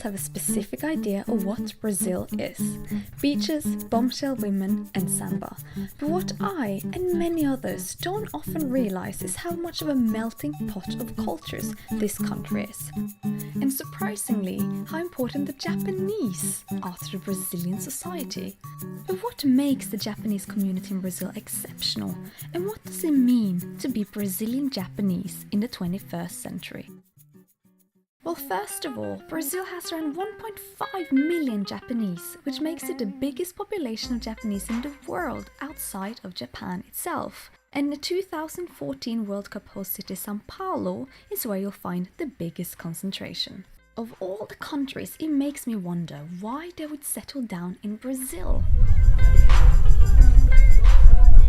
have a specific idea of what Brazil is. Beaches, bombshell women and samba. But what I and many others don't often realize is how much of a melting pot of cultures this country is. And surprisingly, how important the Japanese are to the Brazilian society. But what makes the Japanese community in Brazil exceptional? And what does it mean to be Brazilian Japanese in the 21st century? Well, first of all, Brazil has around 1.5 million Japanese, which makes it the biggest population of Japanese in the world outside of Japan itself. And the 2014 World Cup host city São Paulo is where you'll find the biggest concentration. Of all the countries, it makes me wonder why they would settle down in Brazil.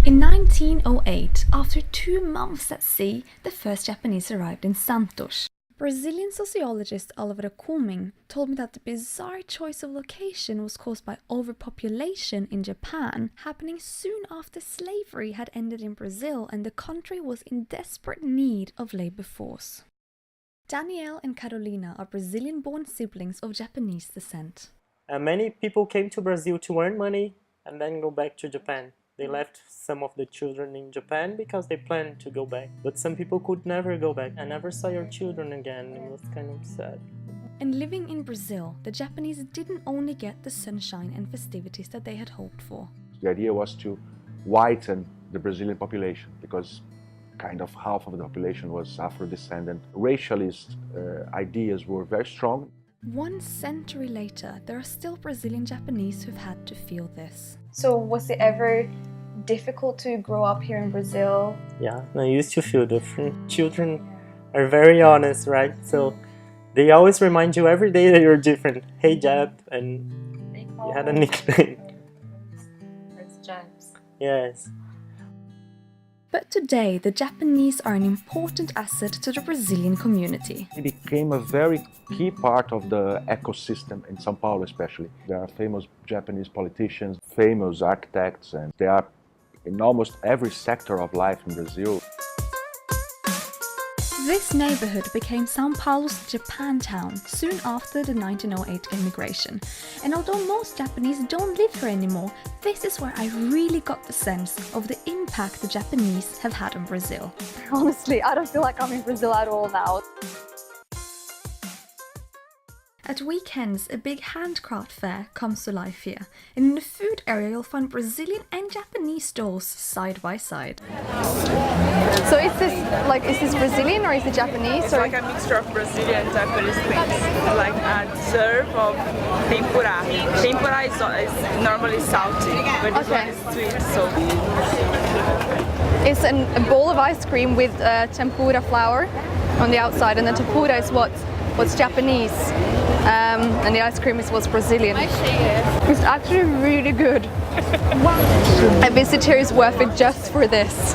In 1908, after 2 months at sea, the first Japanese arrived in Santos. Brazilian sociologist Oliver Cumming told me that the bizarre choice of location was caused by overpopulation in Japan, happening soon after slavery had ended in Brazil and the country was in desperate need of labor force. Danielle and Carolina are Brazilian-born siblings of Japanese descent. Many people came to Brazil to earn money and then go back to Japan. They left some of the children in Japan because they planned to go back. But some people could never go back. I never saw your children again. It was kind of sad. And living in Brazil, the Japanese didn't only get the sunshine and festivities that they had hoped for. The idea was to whiten the Brazilian population because kind of half of the population was Afro-descendant. Racialist ideas were very strong. 1 century later, there are still Brazilian Japanese who've had to feel this. So was it ever difficult to grow up here in Brazil? Yeah, I used to feel different. Children are very honest, right? So they always remind you every day that you're different. Hey Jap, and you had a nickname. It's Japs. Yes. But today, the Japanese are an important asset to the Brazilian community. It became a very key part of the ecosystem in São Paulo especially. There are famous Japanese politicians, famous architects, and they are in almost every sector of life in Brazil. This neighborhood became São Paulo's JazilianTown soon after the 1908 immigration. And although most Japanese don't live here anymore, this is where I really got the sense of the impact the Japanese have had on Brazil. Honestly, I don't feel like I'm in Brazil at all now. At weekends, a big handcraft fair comes to life here, and in the food area you'll find Brazilian and Japanese stalls side by side. So is this Brazilian or is it Japanese? It's like a mixture of Brazilian and Japanese things, like a dessert of tempura. Tempura is normally salty, but this one is sweet, so... It's a bowl of ice cream with tempura flour on the outside, and the tempura is what's Japanese, and the ice cream is what's Brazilian. It's actually really good. A visit here is worth it just for this.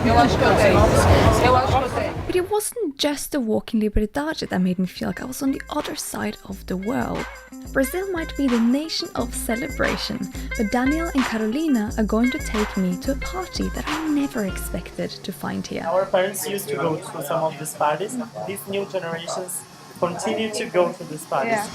But it wasn't just the walk in Liberdade that made me feel like I was on the other side of the world. Brazil might be the nation of celebration, but Daniel and Carolina are going to take me to a party that I never expected to find here. Our parents used to go to some of these parties. These new generations continue to go to these parties. Yeah.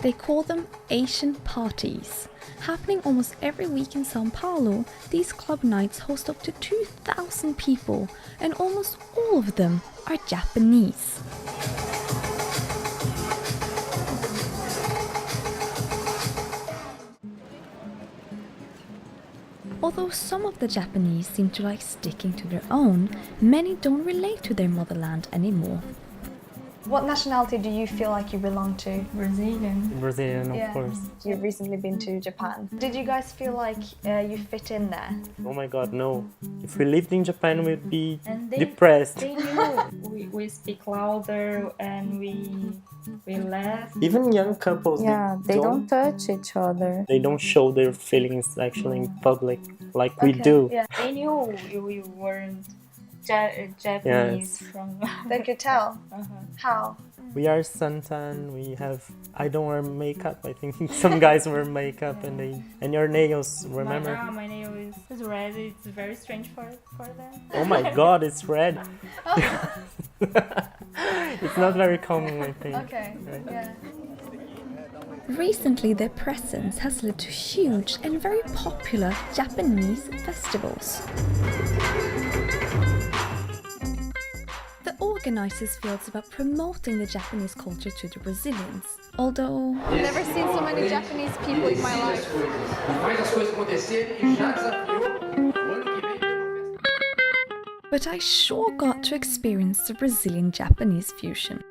They call them Asian parties. Happening almost every week in São Paulo, these club nights host up to 2,000 people, and almost all of them are Japanese. Although some of the Japanese seem to like sticking to their own, many don't relate to their motherland anymore. What nationality do you feel like you belong to? Brazilian. Brazilian, of course. You've recently been to Japan. Did you guys feel like you fit in there? Oh my god, no. If we lived in Japan, we'd be depressed. They knew we speak louder and we laugh. Even young couples, they don't touch each other. They don't show their feelings actually in public like we do. Yeah, they knew we weren't Japanese from. They could tell. How? We are suntan. We have. I don't wear makeup. I think some guys wear makeup and your nails. Remember? My nail is red. It's very strange for them. Oh my god, it's red. It's not very common, I think. Okay, Right? yeah. Recently, their presence has led to huge and very popular Japanese festivals. The organizers feel it's about promoting the Japanese culture to the Brazilians, although I've never seen so many Japanese people in my life. but I sure got to experience the Brazilian-Japanese fusion.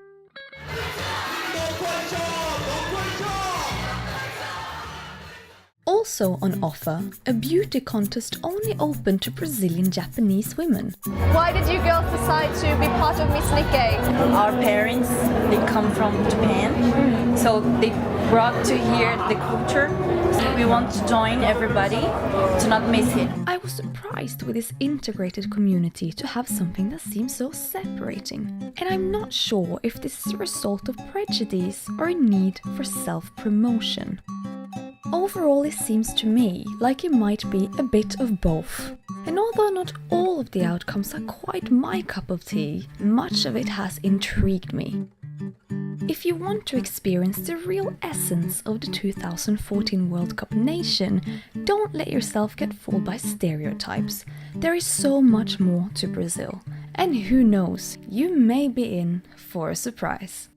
Also on offer, a beauty contest only open to Brazilian Japanese women. Why did you girls decide to be part of Miss Nikkei? Our parents, they come from Japan, so they brought to here the culture. So we want to join everybody to not miss it. I was surprised with this integrated community to have something that seems so separating. And I'm not sure if this is a result of prejudice or a need for self-promotion. Overall, it seems to me like it might be a bit of both. And although not all of the outcomes are quite my cup of tea, much of it has intrigued me. If you want to experience the real essence of the 2014 World Cup nation, don't let yourself get fooled by stereotypes. There is so much more to Brazil. And who knows, you may be in for a surprise.